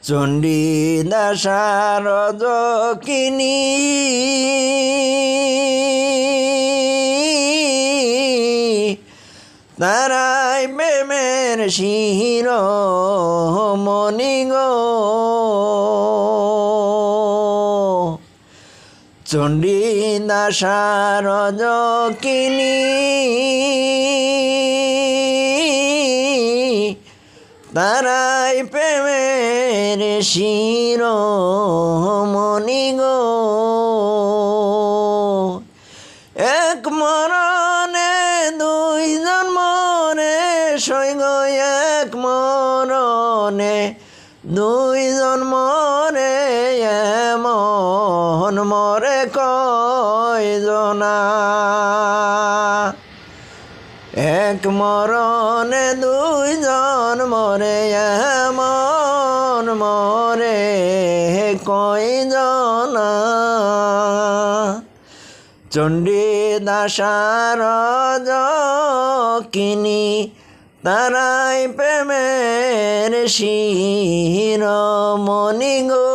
চণ্ডী দাসার যকিনী তারাই প্রেমের শিরোমণি গো। চণ্ডী দাসার যকিনী তারাই প্রেমের শিরোমণি গো। এক মরণে দুইজন মরে সৈগ, এক মরণে দুইজন মরে এমন মরে কয়জনা। এক মরণে দুইজন মরে এমন মরে কয়জনা। চণ্ডী দাসার যকিনী তারাই প্রেমের শিরোমণি গো।